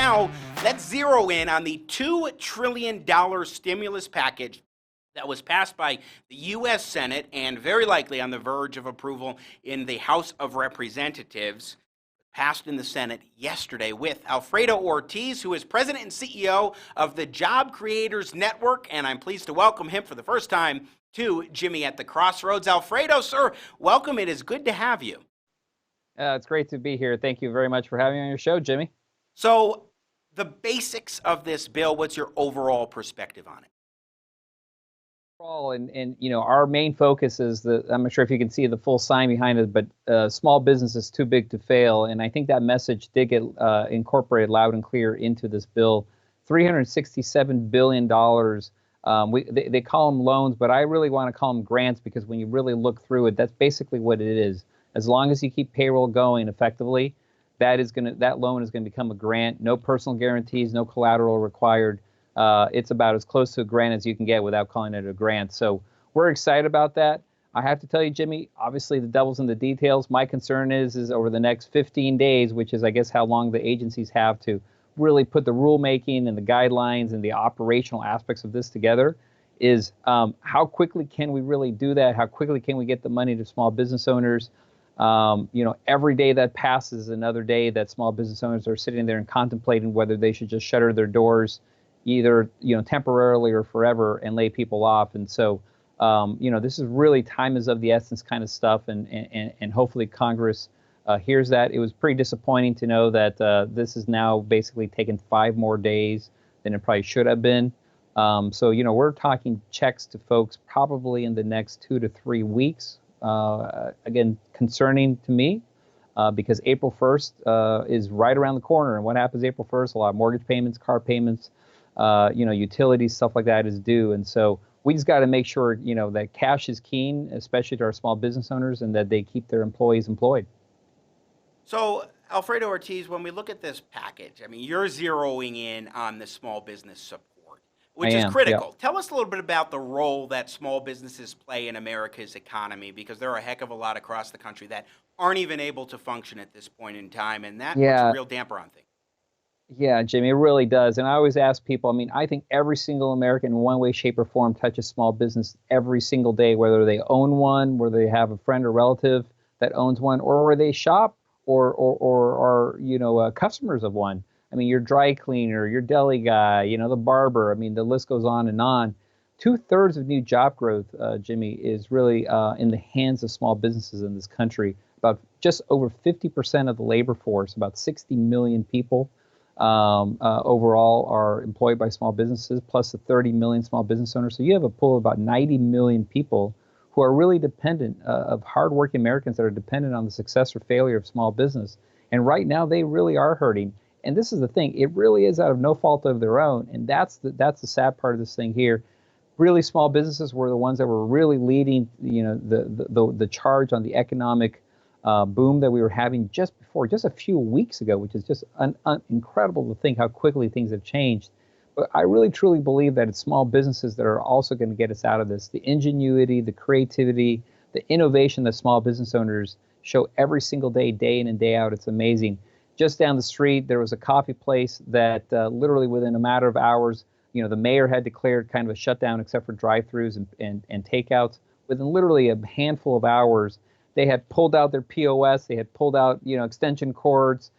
now, let's zero in on the $2 trillion stimulus package that was passed by the U.S. Senate and very likely on the verge of approval in the House of Representatives. Passed in the Senate yesterday with Alfredo Ortiz, who is president and CEO of the Job Creators Network, and I'm pleased to welcome him for the first time to Jimmy at the Crossroads. Alfredo, sir, welcome. It is good to have you. It's great to be here. Thank you very much for having me on your show, Jimmy. So, the basics of this bill, what's your overall perspective on it? And you know, our main focus is I'm not sure if you can see the full sign behind it, but small business is too big to fail. And I think that message did get incorporated loud and clear into this bill. $367 billion. They call them loans, but I really want to call them grants, because when you really look through it, that's basically what it is. As long as you keep payroll going effectively, that loan is going to become a grant. No personal guarantees, no collateral required. It's about as close to a grant as you can get without calling it a grant. So we're excited about that. I have to tell you, Jimmy, obviously the devil's in the details. My concern is over the next 15 days, which is, I guess, how long the agencies have to really put the rulemaking and the guidelines and the operational aspects of this together, is how quickly can we really do that? How quickly can we get the money to small business owners? You know, every day that passes is another day that small business owners are sitting there and contemplating whether they should just shutter their doors, either, you know, temporarily or forever, and lay people off. And so, you know, this is really time is of the essence kind of stuff, and hopefully Congress hears that. It was pretty disappointing to know that this is now basically taken 5 more days than it probably should have been. So, you know, we're talking checks to folks probably in the next 2 to 3 weeks. Again, concerning to me, because April 1st is right around the corner. And what happens April 1st? A lot of mortgage payments, car payments, you know, utilities, stuff like that is due. And so we just got to make sure, you know, that cash is keen, especially to our small business owners, and that they keep their employees employed. So, Alfredo Ortiz, when we look at this package, I mean, you're zeroing in on the small business support, which is critical. Yeah. Tell us a little bit about the role that small businesses play in America's economy, because there are a heck of a lot across the country that aren't even able to function at this point in time, and that puts a real damper on things. Yeah, Jimmy, it really does. And I always ask people, I mean, I think every single American in one way, shape, or form touches small business every single day, whether they own one, whether they have a friend or relative that owns one, or where they shop or are, you know, customers of one. I mean, your dry cleaner, your deli guy, you know, the barber. I mean, the list goes on and on. 2/3 of new job growth, Jimmy, is really in the hands of small businesses in this country. About just over 50% of the labor force, about 60 million people, overall are employed by small businesses, plus the 30 million small business owners. So you have a pool of about 90 million people who are really dependent, of hardworking Americans that are dependent on the success or failure of small business. And right now they really are hurting. And this is the thing, it really is out of no fault of their own. And that's the sad part of this thing here. Really, small businesses were the ones that were really leading, you know, the charge on the economic boom that we were having just a few weeks ago, which is just incredible to think how quickly things have changed. But I really truly believe that it's small businesses that are also going to get us out of this. The ingenuity, the creativity, the innovation that small business owners show every single day, day in and day out, it's amazing. Just down the street, there was a coffee place that literally within a matter of hours, you know, the mayor had declared kind of a shutdown except for drive-throughs and takeouts. Within literally a handful of hours, they had pulled out their POS, they had pulled out, you know, extension cords,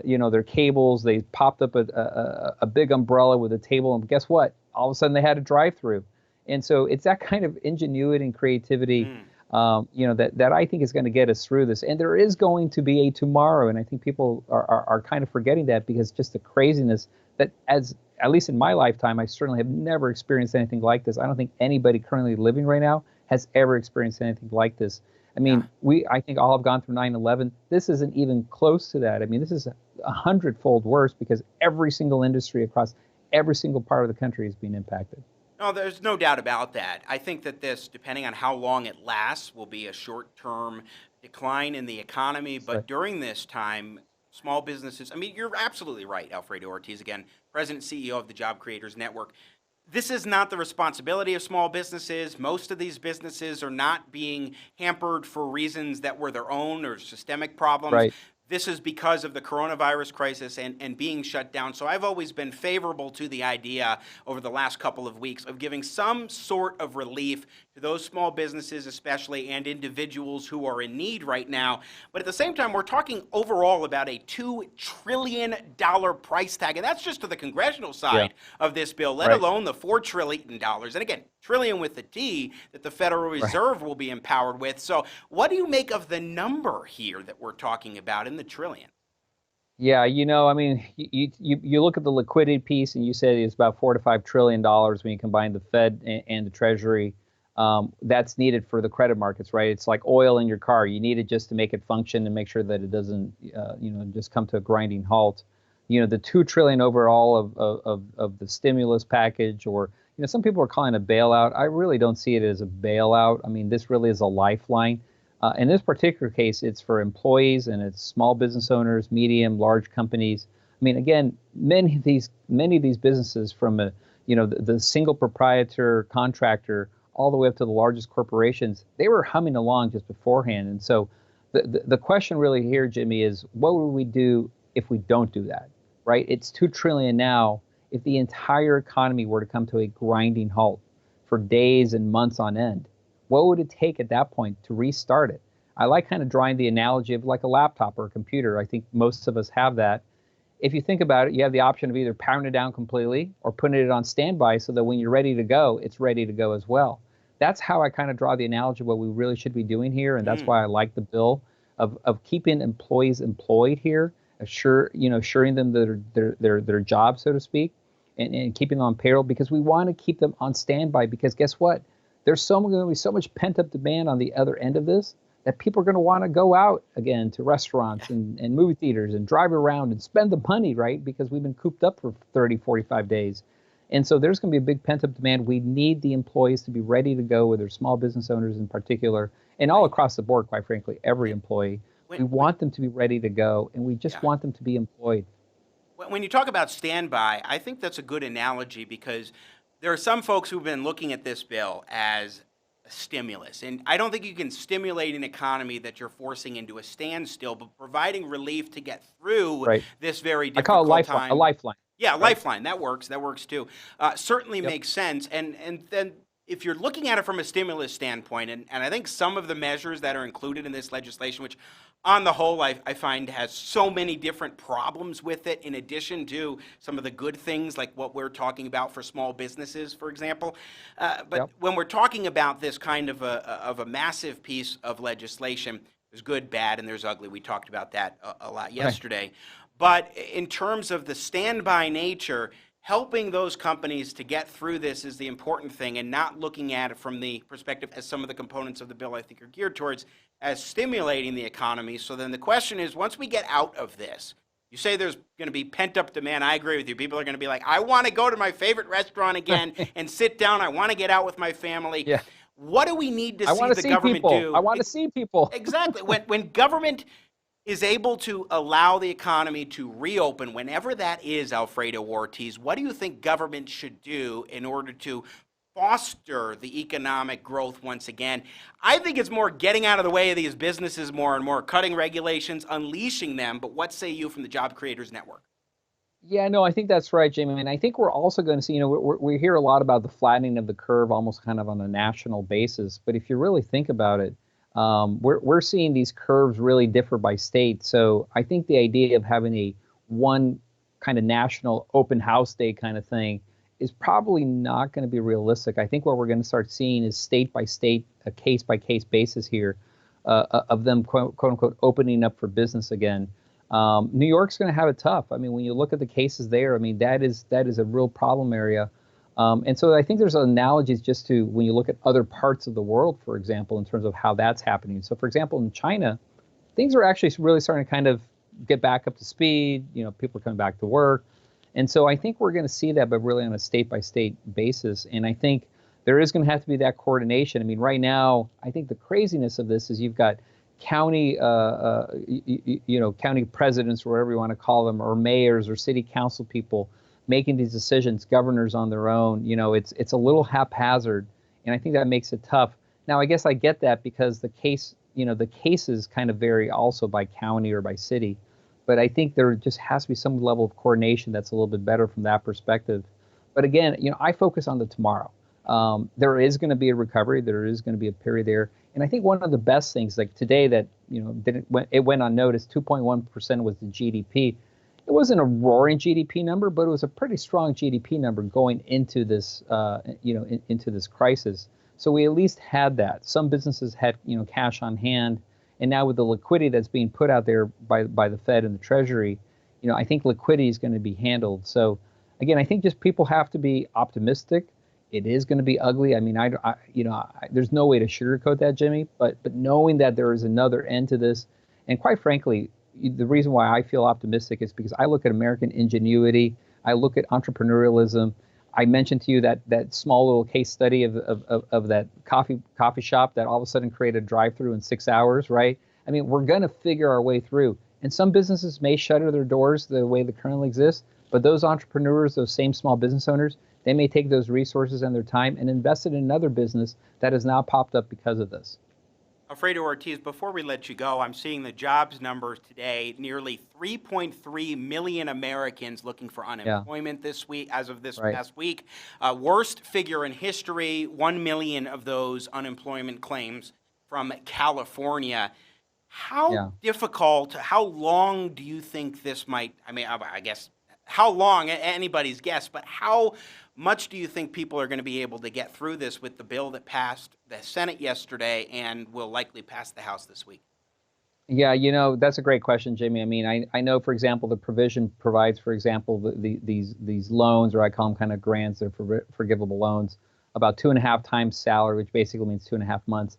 you know, their cables. They popped up a big umbrella with a table, and guess what? All of a sudden they had a drive-through. And so it's that kind of ingenuity and creativity, you know, that I think is going to get us through this. And there is going to be a tomorrow, and I think people are kind of forgetting that, because just the craziness that, at least in my lifetime, I certainly have never experienced anything like this. I don't think anybody currently living right now has ever experienced anything like this. I mean, I think all have gone through 9/11. This isn't even close to that. I mean, this is 100-fold worse, because every single industry across every single part of the country is being impacted. No, there's no doubt about that. I think that this, depending on how long it lasts, will be a short-term decline in the economy. But during this time, small businesses, I mean, you're absolutely right, Alfredo Ortiz, again, President and CEO of the Job Creators Network. This is not the responsibility of small businesses. Most of these businesses are not being hampered for reasons that were their own or systemic problems. Right. this is because of the coronavirus crisis and being shut down. So I've always been favorable to the idea over the last couple of weeks of giving some sort of relief to those small businesses, especially, and individuals who are in need right now. But at the same time, we're talking overall about a $2 trillion price tag. And that's just to the congressional side of this bill, let alone the $4 trillion. And again, trillion with the T that the Federal Reserve will be empowered with. So what do you make of the number here that we're talking about in the trillion? Yeah, I mean, you look at the liquidity piece and you said it's about $4 to $5 trillion when you combine the Fed and the Treasury. That's needed for the credit markets, right? It's like oil in your car. You need it just to make it function and make sure that it doesn't, just come to a grinding halt. The $2 trillion overall of the stimulus package, or some people are calling it a bailout. I really don't see it as a bailout. I mean, this really is a lifeline. In this particular case, it's for employees and it's small business owners, medium, large companies. I mean, again, many of these businesses, from the single proprietor contractor all the way up to the largest corporations, they were humming along just beforehand. And so the question really here, Jimmy, is what would we do if we don't do that, right? It's $2 trillion now. If the entire economy were to come to a grinding halt for days and months on end, what would it take at that point to restart it? I like kind of drawing the analogy of like a laptop or a computer. I think most of us have that. If you think about it, you have the option of either powering it down completely or putting it on standby so that when you're ready to go, it's ready to go as well. That's how I kind of draw the analogy of what we really should be doing here, and that's why I like the bill of keeping employees employed here, assuring them their job, so to speak, and keeping them on payroll, because we want to keep them on standby. Because guess what? There's going to be so much pent-up demand on the other end of this that people are going to want to go out again to restaurants and movie theaters and drive around and spend the money, right? Because we've been cooped up for 30, 45 days. And so there's going to be a big pent-up demand. We need the employees to be ready to go, with their small business owners in particular, and all across the board, quite frankly, every employee. We want them to be ready to go, and we just want them to be employed. When you talk about standby, I think that's a good analogy, because there are some folks who've been looking at this bill as a stimulus. And I don't think you can stimulate an economy that you're forcing into a standstill, but providing relief to get through this very difficult time. I call it a lifeline. Yeah, lifeline. That works. That works too. Certainly makes sense. And then if you're looking at it from a stimulus standpoint, and I think some of the measures that are included in this legislation, which on the whole I find has so many different problems with it, in addition to some of the good things like what we're talking about for small businesses, for example. But when we're talking about this kind of a massive piece of legislation, there's good, bad, and there's ugly. We talked about that a lot yesterday. But in terms of the standby nature, helping those companies to get through this is the important thing, and not looking at it from the perspective, as some of the components of the bill I think are geared towards, as stimulating the economy. So then the question is, once we get out of this, you say there's going to be pent-up demand. I agree with you. People are going to be like, I want to go to my favorite restaurant again and sit down. I want to get out with my family. Yeah. What do we need to see the government do? I want to see people. Exactly. When government is able to allow the economy to reopen, whenever that is, Alfredo Ortiz, what do you think government should do in order to foster the economic growth once again? I think it's more getting out of the way of these businesses more and more, cutting regulations, unleashing them. But what say you from the Job Creators Network? Yeah, no, I think that's right, Jamie. And I think we're also going to see, we hear a lot about the flattening of the curve almost kind of on a national basis. But if you really think about it, we're seeing these curves really differ by state. So I think the idea of having a one kind of national open house day kind of thing is probably not going to be realistic. I think what we're going to start seeing is state by state, a case by case basis here of them quote unquote opening up for business again. New York's going to have it tough. I mean, when you look at the cases there, I mean, that is a real problem area. And so I think there's analogies just to when you look at other parts of the world, for example, in terms of how that's happening. So, for example, in China, things are actually really starting to kind of get back up to speed. People are coming back to work. And so I think we're going to see that, but really on a state-by-state basis. And I think there is going to have to be that coordination. I mean, right now, I think the craziness of this is you've got county, county presidents, or whatever you want to call them, or mayors or city council people making these decisions, governors on their own. It's a little haphazard, and I think that makes it tough. Now, I guess I get that because the case the cases kind of vary also by county or by city. But I think there just has to be some level of coordination that's a little bit better from that perspective. But again, I focus on the tomorrow. There is going to be a recovery. There is going to be a period there. And I think one of the best things, like today, that it went unnoticed. 2.1% was the GDP. It wasn't a roaring GDP number, but it was a pretty strong GDP number going into this, into this crisis. So we at least had that. Some businesses had, cash on hand, and now with the liquidity that's being put out there by the Fed and the Treasury, I think liquidity is going to be handled. So again, I think just people have to be optimistic. It is going to be ugly. I mean, there's no way to sugarcoat that, Jimmy. But knowing that there is another end to this, and quite frankly, the reason why I feel optimistic is because I look at American ingenuity. I look at entrepreneurialism. I mentioned to you that small little case study of that coffee shop that all of a sudden created a drive-through in 6 hours, right? I mean, we're going to figure our way through. And some businesses may shutter their doors the way they currently exist, but those entrepreneurs, those same small business owners, they may take those resources and their time and invest it in another business that has now popped up because of this. Alfredo Ortiz, before we let you go, I'm seeing the jobs numbers today. Nearly 3.3 million Americans looking for unemployment this week, as of this past week. Worst figure in history, 1 million of those unemployment claims from California. How difficult, how long do you think this might, I guess, how long, anybody's guess, but how much do you think people are going to be able to get through this with the bill that passed the Senate yesterday and will likely pass the House this week? Yeah, that's a great question, Jimmy. I mean, I know, for example, the provision provides, for example, these loans, or I call them kind of grants, they're forgivable loans, about 2.5 times salary, which basically means 2.5 months.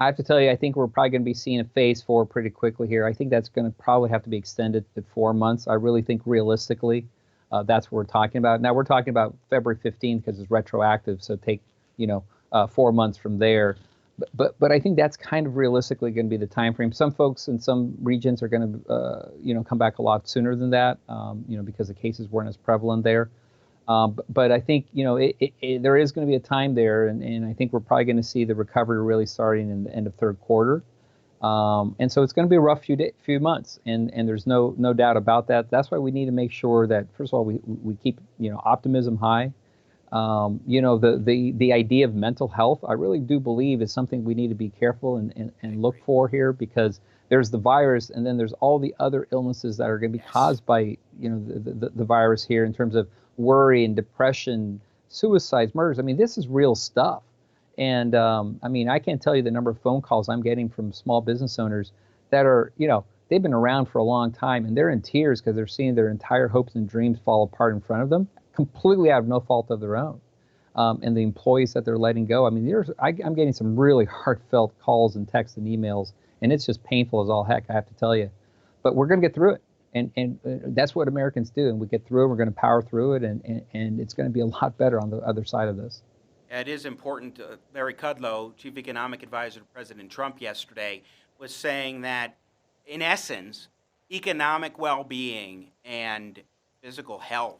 I have to tell you, I think we're probably going to be seeing a phase 4 pretty quickly here. I think that's going to probably have to be extended to 4 months. I really think realistically, that's what we're talking about. Now we're talking about February 15th because it's retroactive, so take 4 months from there. But I think that's kind of realistically going to be the time frame. Some folks in some regions are going to come back a lot sooner than that, because the cases weren't as prevalent there. But I think there is going to be a time there, and I think we're probably going to see the recovery really starting in the end of third quarter. And so it's going to be a rough few months, and there's no doubt about that. That's why we need to make sure that, first of all, we keep optimism high. The idea of mental health, I really do believe, is something we need to be careful and look for here, because there's the virus, and then there's all the other illnesses that are going to be caused by the virus here, in terms of worry and depression, suicides, murders. I mean, this is real stuff. And I can't tell you the number of phone calls I'm getting from small business owners that are, they've been around for a long time, and they're in tears because they're seeing their entire hopes and dreams fall apart in front of them, completely out of no fault of their own. And the employees that they're letting go. I mean, I'm getting some really heartfelt calls and texts and emails, and it's just painful as all heck, I have to tell you. But we're going to get through it. And that's what Americans do. And we get through it, we're going to power through it, and it's going to be a lot better on the other side of this. It is important. Larry Kudlow, Chief Economic Advisor to President Trump yesterday, was saying that, in essence, economic well-being and physical health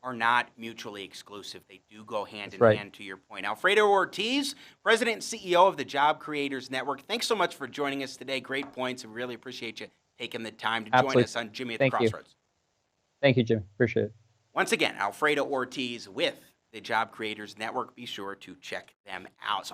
are not mutually exclusive. They do go hand in hand, to your point. Alfredo Ortiz, President and CEO of the Job Creators Network, thanks so much for joining us today. Great points. We really appreciate you taking the time to join us on Jimmy at the Crossroads. Thank you, Jimmy. Appreciate it. Once again, Alfredo Ortiz with the Job Creators Network. Be sure to check them out.